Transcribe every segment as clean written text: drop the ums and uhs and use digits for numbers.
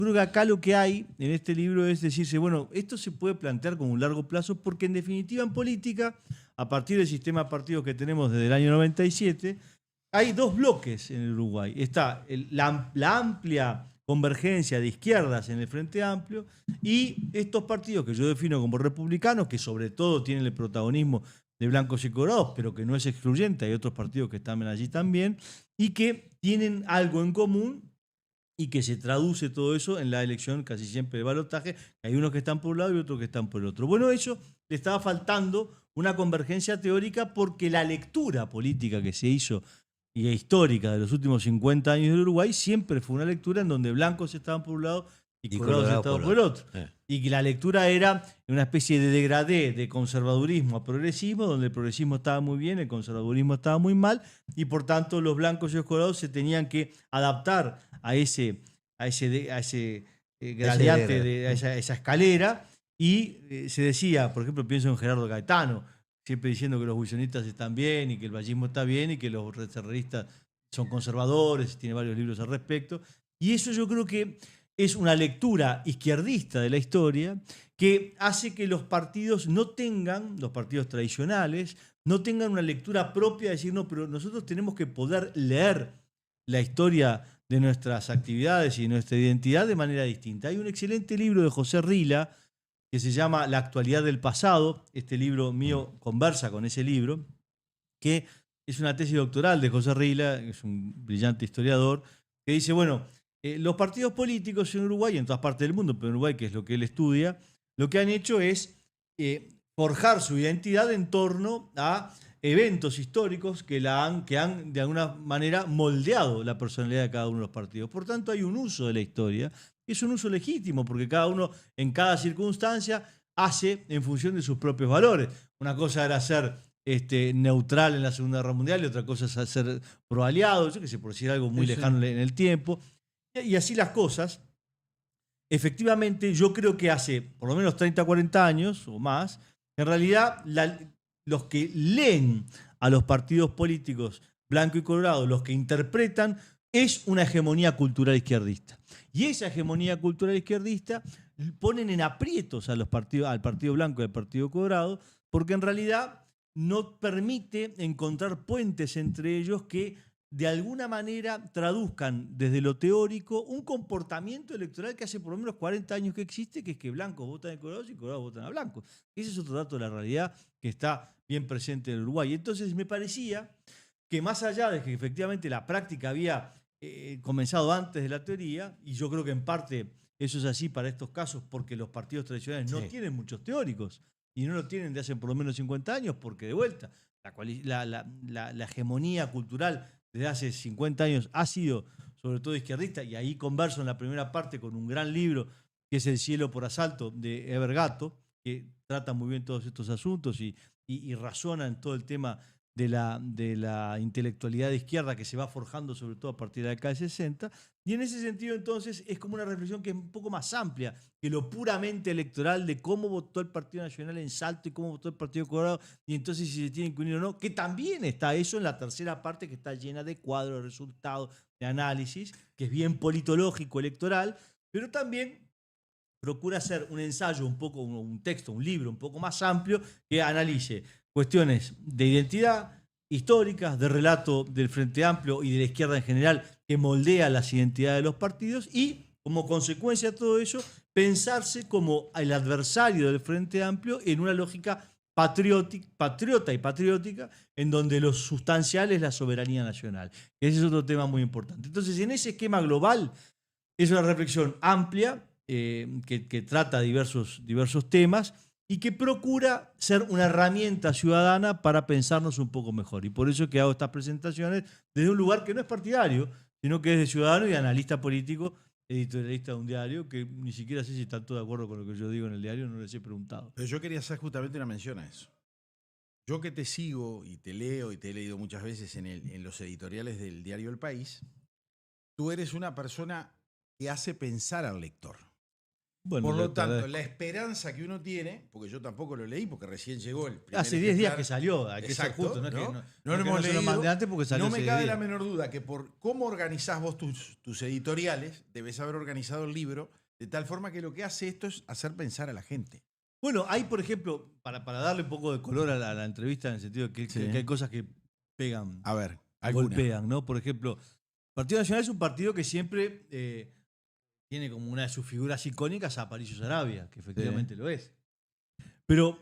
creo que acá lo que hay en este libro es decirse, bueno, esto se puede plantear como un largo plazo porque en definitiva en política, a partir del sistema de partidos que tenemos desde el año 97, hay dos bloques en el Uruguay. Está la amplia convergencia de izquierdas en el Frente Amplio y estos partidos que yo defino como republicanos, que sobre todo tienen el protagonismo de blancos y colorados, pero que no es excluyente, hay otros partidos que están allí también, y que tienen algo en común y que se traduce todo eso en la elección casi siempre de balotaje. Hay unos que están por un lado y otros que están por el otro. Bueno, eso le estaba faltando una convergencia teórica porque la lectura política que se hizo y histórica de los últimos 50 años del Uruguay siempre fue una lectura en donde blancos estaban por un lado y colorados estaban por el otro. Y que la lectura era una especie de degradé de conservadurismo a progresismo, donde el progresismo estaba muy bien, el conservadurismo estaba muy mal, y por tanto los blancos y los colorados se tenían que adaptar a ese gradiente, a esa escalera, y se decía, por ejemplo, pienso en Gerardo Gaetano, siempre diciendo que los wilsonistas están bien y que el vallismo está bien y que los terroristas son conservadores, tiene varios libros al respecto. Y eso yo creo que es una lectura izquierdista de la historia que hace que los partidos no tengan, los partidos tradicionales, no tengan una lectura propia de decir, no, pero nosotros tenemos que poder leer la historia de nuestras actividades y de nuestra identidad de manera distinta. Hay un excelente libro de José Rila que se llama La actualidad del pasado. Este libro mío conversa con ese libro, que es una tesis doctoral de José Rila, que es un brillante historiador, que dice, bueno, los partidos políticos en Uruguay, en todas partes del mundo, pero en Uruguay, que es lo que él estudia, lo que han hecho es forjar su identidad en torno a eventos históricos que han de alguna manera moldeado la personalidad de cada uno de los partidos. Por tanto, hay un uso de la historia, y es un uso legítimo, porque cada uno en cada circunstancia hace en función de sus propios valores. Una cosa era ser neutral en la Segunda Guerra Mundial y otra cosa es ser pro-aliado, yo qué sé, por decir algo muy lejano en el tiempo. Y así las cosas. Efectivamente, yo creo que hace por lo menos 30, 40 años o más, en realidad los que leen a los partidos políticos blanco y colorado, los que interpretan, es una hegemonía cultural izquierdista. Y esa hegemonía cultural izquierdista ponen en aprietos a los partidos, al Partido Blanco y al Partido Colorado, porque en realidad no permite encontrar puentes entre ellos que de alguna manera traduzcan desde lo teórico un comportamiento electoral que hace por lo menos 40 años que existe, que es que blancos votan a colorados y colorados votan a blancos. Ese es otro dato de la realidad que está bien presente en el Uruguay. Entonces me parecía que más allá de que efectivamente la práctica había comenzado antes de la teoría, y yo creo que en parte eso es así para estos casos porque los partidos tradicionales no tienen muchos teóricos y no lo tienen de hace por lo menos 50 años porque de vuelta la hegemonía cultural desde hace 50 años ha sido sobre todo izquierdista, y ahí converso en la primera parte con un gran libro que es El cielo por asalto de Eber Gatto, que trata muy bien todos estos asuntos y razona en todo el tema de la intelectualidad de izquierda que se va forjando sobre todo a partir de la década del 60. Y en ese sentido entonces es como una reflexión que es un poco más amplia que lo puramente electoral de cómo votó el Partido Nacional en Salto y cómo votó el Partido Colorado, y entonces si se tienen que unir o no, que también está eso en la tercera parte que está llena de cuadros, de resultados, de análisis, que es bien politológico electoral, pero también procura hacer un ensayo, un poco, un texto, un libro un poco más amplio que analice cuestiones de identidad históricas, de relato del Frente Amplio y de la izquierda en general, que moldea las identidades de los partidos, y como consecuencia de todo eso, pensarse como el adversario del Frente Amplio en una lógica patriota y patriótica, en donde lo sustancial es la soberanía nacional. Ese es otro tema muy importante. Entonces, en ese esquema global, es una reflexión amplia que trata diversos temas y que procura ser una herramienta ciudadana para pensarnos un poco mejor. Y por eso que hago estas presentaciones desde un lugar que no es partidario, sino que es de ciudadano y analista político, editorialista de un diario, que ni siquiera sé si están todos de acuerdo con lo que yo digo en el diario, no les he preguntado. Pero yo quería hacer justamente una mención a eso. Yo que te sigo y te leo y te he leído muchas veces en los editoriales del diario El País, tú eres una persona que hace pensar al lector. Bueno, Por lo te tanto, agradezco. la esperanza que uno tiene, porque yo tampoco lo leí, porque recién llegó el primer Hace 10 días ejemplar. que salió, hay que ser Exacto, justo, no es que ¿no? no, No lo que hemos se lo leído. mandé antes porque salió No me hace cabe 10 la días. menor duda que por cómo organizás vos tus editoriales, debes haber organizado el libro de tal forma que lo que hace esto es hacer pensar a la gente. Bueno, hay, por ejemplo, para darle un poco de color a la entrevista, en el sentido de Sí. que hay cosas que pegan, A ver, alguna. golpean, ¿no? Por ejemplo, el Partido Nacional es un partido que siempre tiene como una de sus figuras icónicas a Aparicio Saravia, que efectivamente lo es. Pero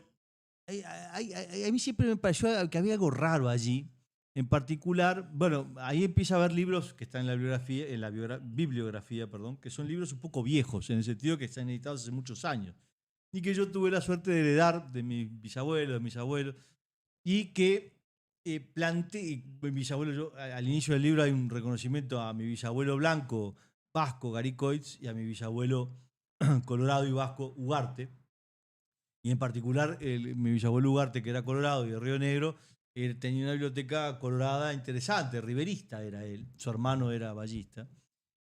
a mí siempre me pareció que había algo raro allí. En particular, bueno, ahí empieza a haber libros que están en la bibliografía, bibliografía, perdón, que son libros un poco viejos, en el sentido que están editados hace muchos años. Y que yo tuve la suerte de heredar de mis bisabuelos, de mis abuelos, y que mi bisabuelo, al inicio del libro hay un reconocimiento a mi bisabuelo blanco, vasco, Garicoitz, y a mi bisabuelo colorado y vasco, Ugarte. Y en particular, mi bisabuelo Ugarte, que era colorado y de Río Negro, tenía una biblioteca colorada interesante, riverista era él. Su hermano era ballista.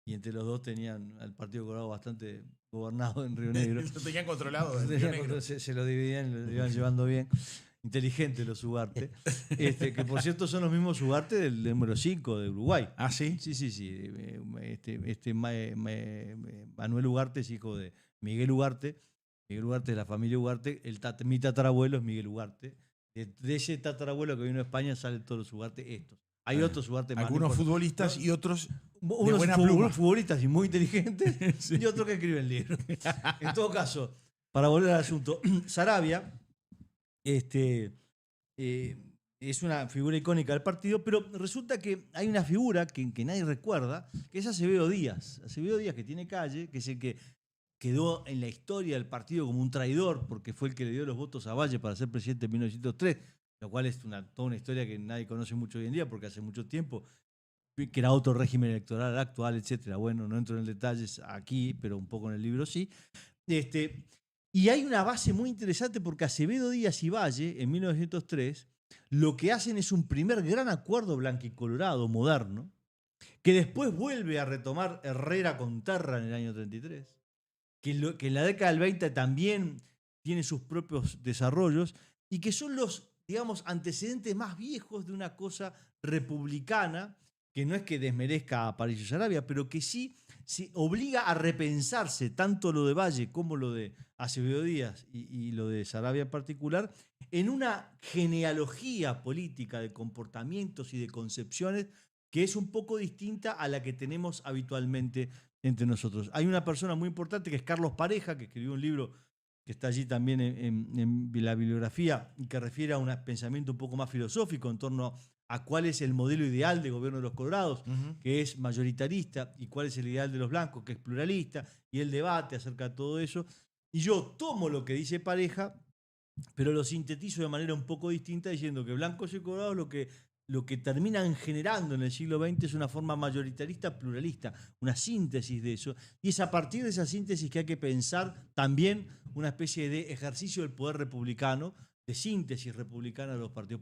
Y entre los dos tenían al Partido Colorado bastante gobernado en Río Negro. Lo tenían controlado. En Río Negro. Se lo dividían, lo iban llevando bien. Inteligentes los Ugarte. Que por cierto son los mismos Ugarte del número 5 de Uruguay. ¿Ah, sí? Sí. Manuel Ugarte es hijo de Miguel Ugarte. Miguel Ugarte de la familia Ugarte. Mi tatarabuelo es Miguel Ugarte. De ese tatarabuelo que vino a España salen todos los Ugarte estos. Hay otros Ugarte más. Algunos futbolistas y otros de buena unos pluma. futbolistas y muy inteligentes sí. Y otros que escriben libros. En todo caso, para volver al asunto, Saravia es una figura icónica del partido, pero resulta que hay una figura que nadie recuerda, que es Acevedo Díaz. Acevedo Díaz, que tiene calle, que es el que quedó en la historia del partido como un traidor, porque fue el que le dio los votos a Valle para ser presidente en 1903, lo cual es toda una historia que nadie conoce mucho hoy en día, porque hace mucho tiempo que era otro régimen electoral actual, etcétera. Bueno, no entro en detalles aquí, pero un poco en el libro sí. Y hay una base muy interesante porque Acevedo Díaz y Valle, en 1903, lo que hacen es un primer gran acuerdo blanquicolorado moderno, que después vuelve a retomar Herrera con Terra en el año 33, que en la década del 20 también tiene sus propios desarrollos y que son los, digamos, antecedentes más viejos de una cosa republicana, que no es que desmerezca a Aparicio Saravia, pero que sí obliga a repensarse tanto lo de Valle como lo de Acevedo Díaz y lo de Saravia en particular, en una genealogía política de comportamientos y de concepciones que es un poco distinta a la que tenemos habitualmente entre nosotros. Hay una persona muy importante que es Carlos Pareja, que escribió un libro que está allí también en la bibliografía y que refiere a un pensamiento un poco más filosófico en torno a cuál es el modelo ideal de gobierno de los colorados, que es mayoritarista, y cuál es el ideal de los blancos, que es pluralista, y el debate acerca de todo eso. Y yo tomo lo que dice Pareja, pero lo sintetizo de manera un poco distinta, diciendo que blancos y colorados lo que terminan generando en el siglo XX es una forma mayoritarista pluralista, una síntesis de eso. Y es a partir de esa síntesis que hay que pensar también una especie de ejercicio del poder republicano, de síntesis republicana de los partidos.